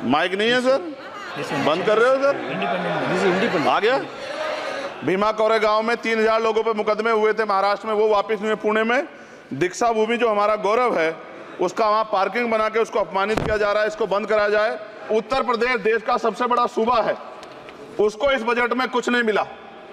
Mic नहीं है sir, बंद कर रहे हो सर? इंडिपेंडेंट आ गया। भीमा कोरेगांव में 3000 लोगों पे मुकदमे हुए थे महाराष्ट्र में, वो वापस नहीं हुए पुणे में। दीक्षा भूमि जो हमारा गौरव है उसका वहाँ पार्किंग बना के उसको अपमानित किया जा रहा है, इसको बंद कराया जाए। उत्तर प्रदेश देश का सबसे बड़ा सूबा है, उसको इस बजट में कुछ नहीं मिला।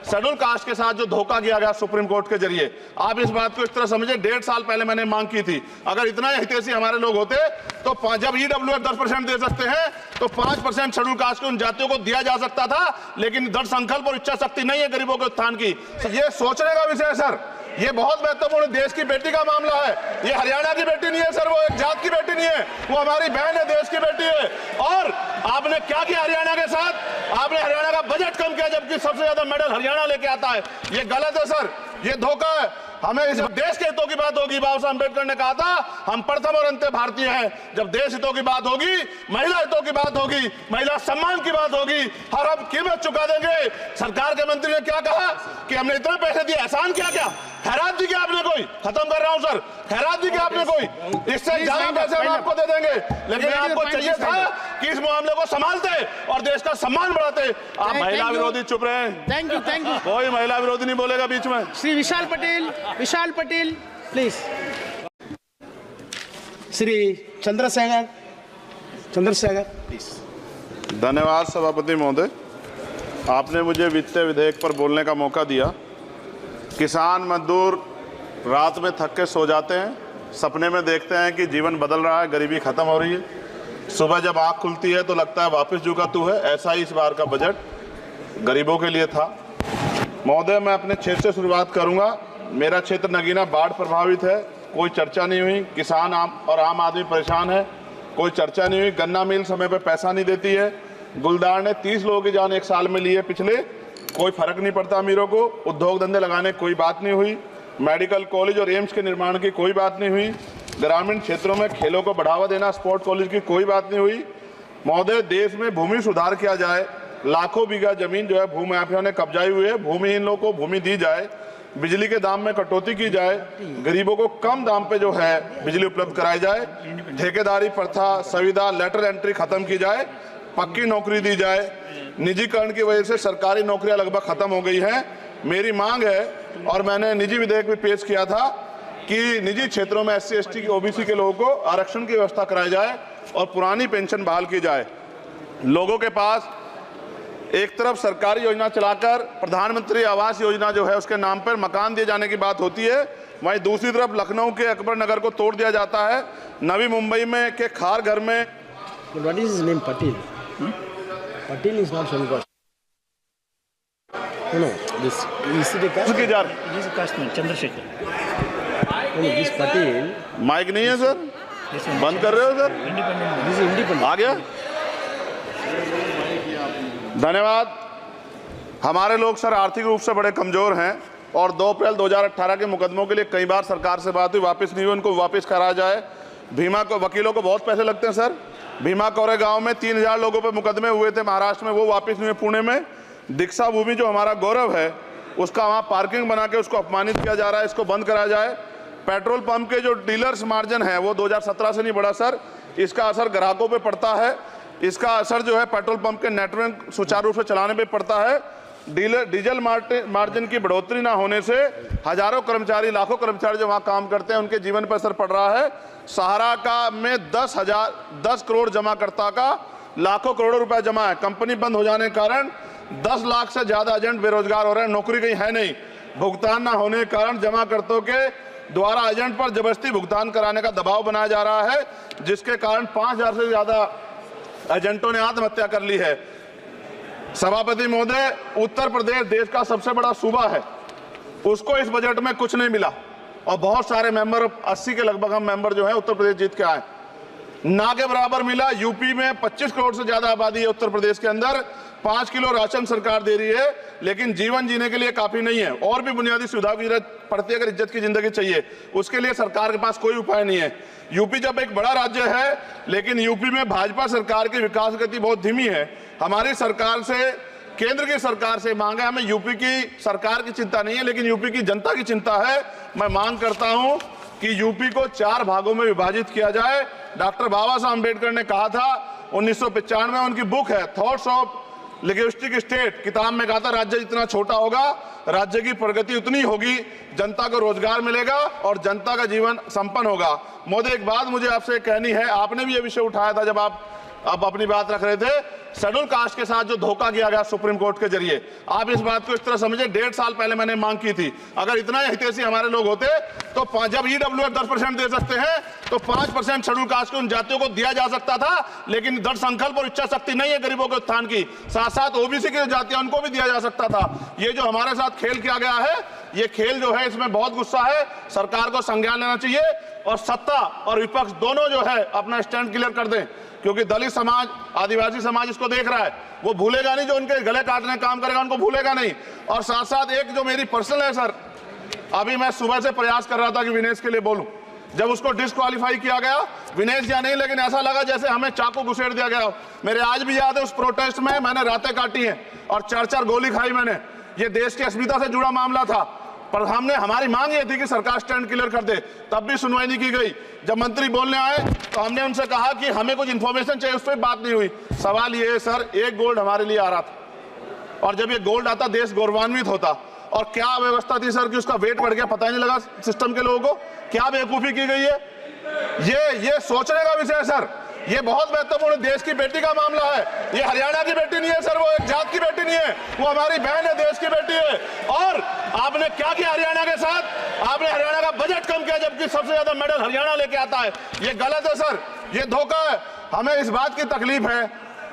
शेड्यूल कास्ट के साथ जो धोखा किया गया सुप्रीम कोर्ट के जरिए, आप इस बात को इस तरह समझे। 1.5 साल पहले मैंने मांग की थी, अगर इतना हितैषी हमारे लोग होते तो जब ईडब्ल्यूएफ 10% दे सकते हैं तो 5% शेड्यूल कास्ट के उन जातियों को दिया जा सकता था, लेकिन दृढ़ संकल्प और इच्छा शक्ति नहीं है गरीबों के उत्थान की। ये सोचने का विषय है सर, ये बहुत महत्वपूर्ण देश की बेटी का मामला है। ये हरियाणा की बेटी नहीं है सर, वो एक जात की बेटी नहीं है, वो हमारी बहन है, देश की बेटी है। और आपने क्या किया हरियाणा के साथ? आपने हरियाणा का बजट कम किया, जबकि सबसे ज्यादा मेडल हरियाणा लेके आता है। ये गलत है सर, ये धोखा है। हमें इस देश के हितों की बात होगी, बाबा साहब अम्बेडकर ने कहा था हम प्रथम और अंत्य भारतीय हैं। जब देश हितों की बात होगी, महिला हितों की बात होगी, महिला सम्मान की बात होगी, हर हम कीमत चुका देंगे। सरकार के मंत्री ने क्या कहा कि हमने इतने पैसे दिए, एहसान क्या क्या? खैरात दी क्या आपने कोई? खत्म कर रहा हूं सर, खैरात दी क्या आपने कोई? इससे ज्यादा पैसे हम आपको दे देंगे, लेकिन आपको चाहिए था कि इस मामले को संभालते और देश का सम्मान बढ़ाते। आप महिला विरोधी चुप रहे। थैंक यू कोई महिला विरोधी नहीं बोलेगा बीच में। श्री विशाल पटेल प्लीज। श्री चंद्रशेखर प्लीज। धन्यवाद सभापति महोदय, आपने मुझे वित्तीय विधेयक पर बोलने का मौका दिया। किसान मजदूर रात में थक के सो जाते हैं, सपने में देखते हैं कि जीवन बदल रहा है, गरीबी खत्म हो रही है। सुबह जब आँख खुलती है तो लगता है वापस जो का तू है। ऐसा ही इस बार का बजट गरीबों के लिए था। महोदय, मैं अपने क्षेत्र से शुरुआत करूंगा। मेरा क्षेत्र नगीना बाढ़ प्रभावित है, कोई चर्चा नहीं हुई। किसान आम आदमी परेशान है, कोई चर्चा नहीं हुई। गन्ना मिल समय पर पैसा नहीं देती है। गुलदार ने 30 लोगों की जान एक साल में ली है पिछले, कोई फर्क नहीं पड़ता अमीरों को। उद्योग धंधे लगाने कोई बात नहीं हुई। मेडिकल कॉलेज और एम्स के निर्माण की कोई बात नहीं हुई। ग्रामीण क्षेत्रों में खेलों को बढ़ावा देना, स्पोर्ट कॉलेज की कोई बात नहीं हुई। महोदय, देश में भूमि सुधार किया जाए, लाखों बीघा जमीन जो है भूमाफिया ने कब्जाई हुई है, भूमिहीन लोगों को भूमि दी जाए, बिजली के दाम में कटौती की जाए, गरीबों को कम दाम पे जो है बिजली उपलब्ध कराई जाए, ठेकेदारी प्रथा, संविदा, लेटर एंट्री खत्म की जाए, पक्की नौकरी दी जाए। निजीकरण की वजह से सरकारी नौकरियां लगभग खत्म हो गई हैं। मेरी मांग है, और मैंने निजी विधेयक भी पेश किया था, कि निजी क्षेत्रों में SC ST की OBC के लोगों को आरक्षण की व्यवस्था कराई जाए और पुरानी पेंशन बहाल की जाए। लोगों के पास एक तरफ सरकारी योजना चलाकर प्रधानमंत्री आवास योजना जो है उसके नाम पर मकान दिए जाने की बात होती है, वहीं दूसरी तरफ लखनऊ के अकबर नगर को तोड़ दिया जाता है। नवी मुंबई में के खार घर में What is his name? Patil is not Shankar. No, this is the caste. उसकी जा He is a casteman, Chandrasekhar. No, this Patil. Mike नहीं है सर, बंद कर रहे हो sir? Independent. This is independent. आ गया। धन्यवाद। हमारे लोग सर आर्थिक रूप से बड़े कमजोर हैं और 2 अप्रैल 2018 के मुकदमों के लिए कई बार सरकार से बात हुई, वापस नहीं हुई। उनको वापस कराया जाए। भीमा को वकीलों को बहुत पैसे लगते हैं सर। भीमा कोरेगांव में 3000 लोगों पे मुकदमे हुए थे महाराष्ट्र में, वो वापस नहीं हुए पुणे में। दीक्षा भूमि जो हमारा गौरव है उसका वहाँ पार्किंग बना के उसको अपमानित किया जा रहा है, इसको बंद कराया जाए। पेट्रोल पंप के जो डीलर्स मार्जिन है वो 2017 से नहीं बढ़ा सर, इसका असर ग्राहकों पे पड़ता है। इसका असर जो है पेट्रोल पंप के नेटवर्क सुचारू रूप से चलाने पे पड़ता है। डीजल मार्जिन की बढ़ोतरी ना होने से हजारों कर्मचारी, लाखों कर्मचारी जो वहाँ काम करते हैं उनके जीवन पर असर पड़ रहा है। सहारा का में 10 करोड़ जमाकर्ता का लाखों करोड़ों रुपए जमा है। कंपनी बंद हो जाने के कारण 10 लाख से ज्यादा एजेंट बेरोजगार हो रहे हैं, नौकरी कहीं है नहीं। भुगतान ना होने के कारण जमाकर्ताओं के द्वारा एजेंट पर जबरदस्ती भुगतान कराने का दबाव बनाया जा रहा है, जिसके कारण 5000 से ज्यादा एजेंटों ने आत्महत्या कर ली है। सभापति महोदय, उत्तर प्रदेश देश का सबसे बड़ा सूबा है, उसको इस बजट में कुछ नहीं मिला और बहुत सारे मेंबर, 80 के लगभग हम मेंबर जो है उत्तर प्रदेश जीत के आए, ना के बराबर मिला। यूपी में 25 करोड़ से ज्यादा आबादी है उत्तर प्रदेश के अंदर, 5 किलो राशन सरकार दे रही है, लेकिन जीवन जीने के लिए काफी नहीं है। और भी बुनियादी सुविधाओं की जरूरत पड़ती है। अगर इज्जत की जिंदगी चाहिए उसके लिए सरकार के पास कोई उपाय नहीं है। यूपी जब एक बड़ा राज्य है, लेकिन यूपी में भाजपा सरकार की विकास गति बहुत धीमी है। हमारी सरकार से, केंद्र की सरकार से मांग है, हमें यूपी की सरकार की चिंता नहीं है, लेकिन यूपी की जनता की चिंता है। मैं मांग करता हूं कि यूपी को 4 भागों में विभाजित किया जाए। डॉक्टर बाबा साहब अम्बेडकर ने कहा था 1995 में उनकी बुक है थॉट्स ऑफ लिंग्विस्टिक स्टेट। किताब में कहा था राज्य जितना छोटा होगा राज्य की प्रगति उतनी होगी, जनता को रोजगार मिलेगा और जनता का जीवन संपन्न होगा। मोदी, एक बात मुझे आपसे कहनी है, आपने भी ये विषय उठाया था जब आप अपनी बात रख रहे थे, शेड्यूल कास्ट के साथ जो धोखा किया गया सुप्रीम कोर्ट के जरिए, आप इस बात को इस तरह समझे, 1.5 साल पहले मैंने मांग की थी, अगर इतना हितैषी हमारे लोग होते तो जब ईडब्ल्यूएस 10% दे सकते हैं तो 5% शेड्यूल कास्ट के उन जातियों को दिया जा सकता था, लेकिन दृढ़ संकल्प और इच्छा शक्ति नहीं है गरीबों के उत्थान की। साथ साथ ओबीसी की जातियां उनको भी दिया जा सकता था। ये जो हमारे साथ खेल किया गया है, ये खेल जो है इसमें बहुत गुस्सा है, सरकार को संज्ञान लेना चाहिए और सत्ता और विपक्ष दोनों जो है अपना स्टैंड क्लियर कर दें, क्योंकि दलित समाज, आदिवासी समाज इसको देख रहा है, वो भूलेगा नहीं, जो उनके गले काटने का काम करेगा उनको भूलेगा नहीं। और साथ साथ एक जो मेरी पर्सनल है सर, अभी मैं सुबह से प्रयास कर रहा था कि विनेश के लिए बोलूं, जब उसको डिस्क्वालीफाई किया गया, विनेश या नहीं, लेकिन ऐसा लगा जैसे हमें चाकू घुसेड़ दिया गया। मेरे आज भी याद है उस प्रोटेस्ट में मैंने रातें काटी हैं और 4-4 गोली खाई मैंने। ये देश की अस्मिता से जुड़ा मामला था, पर हमने, हमारी मांग ये थी कि सरकार स्टैंड क्लियर कर दे, तब भी सुनवाई नहीं की गई। जब मंत्री बोलने आए तो हमने उनसे कहा कि हमें कुछ इन्फॉर्मेशन चाहिए, उस पर बात नहीं हुई। सवाल ये है सर, एक गोल्ड हमारे लिए आ रहा था और जब ये गोल्ड आता देश गौरवान्वित होता, और क्या व्यवस्था थी सर कि उसका वेट बढ़ गया, पता ही नहीं लगा सिस्टम के लोगों को। क्या बेवकूफी की गई है, ये सोचने का विषय है सर। ये बहुत महत्वपूर्ण, देश की बेटी का मामला है। ये हरियाणा की बेटी नहीं है सर, वो एक जात की बेटी नहीं है, वो हमारी बहन है, देश की बेटी है। और आपने क्या किया हरियाणा के साथ, आपने हरियाणा का बजट कम किया, जबकि सबसे ज्यादा मेडल हरियाणा लेके आता है। ये गलत है सर, ये धोखा है। हमें इस बात की तकलीफ है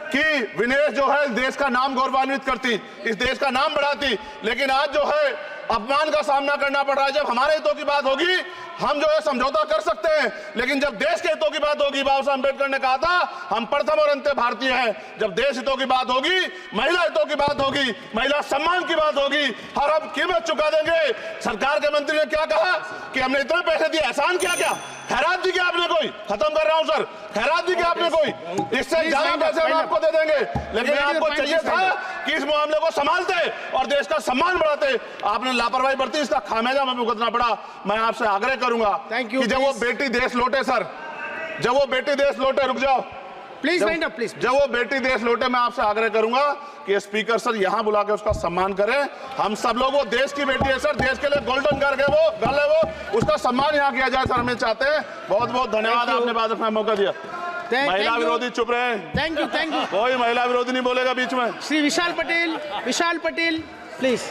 कि विनेश जो है देश का नाम गौरवान्वित करती, इस देश का नाम बढ़ाती, लेकिन आज जो है अपमान का सामना करना पड़ रहा है। जब हमारे हितों की बात होगी हम जो है समझौता कर सकते हैं, लेकिन जब देश के हितों की बात होगी, बाबा साहब अम्बेडकर ने कहा था हम प्रथम और अंत्य भारतीय हैं। जब देश हितों की बात होगी, महिला हितों की बात होगी, महिला सम्मान की बात होगी, हर हम कीमत चुका देंगे। सरकार के मंत्री ने क्या कहा कि हमने इतने पैसे दिए, एहसान किया क्या, खैरात दी क्या आपने कोई, खत्म कर रहा हूं सर, खैरात दी क्या आपने कोई, इससे ज्यादा पैसे हम आपको दे देंगे। लेकिन आपको चाहिए था कि इस मामले को संभालते और देश का सम्मान बढ़ाते, आपने लापरवाही बरती, इसका खामियाजा हमें भुगतना पड़ा। मैं आपसे आग्रह करूंगा कि जब वो बेटी देश लौटे सर, जब वो बेटी देश लौटे, रुक जाओ प्लीज, प्लीज, जब वो बेटी देश लौटे, मैं आपसे आग्रह करूंगा कि स्पीकर सर यहां बुला के उसका सम्मान करें। हम सब लोग, वो देश की बेटी है सर, देश के लिए गोल्डन गर्ल है वो, उसका सम्मान यहां किया जाए सर, हमें चाहते हैं। बहुत बहुत धन्यवाद, आपने बात रखने का मौका दिया। महिला विरोधी चुप रहे। Thank you. कोई महिला विरोधी नहीं बोलेगा बीच में। श्री विशाल पटेल, प्लीज।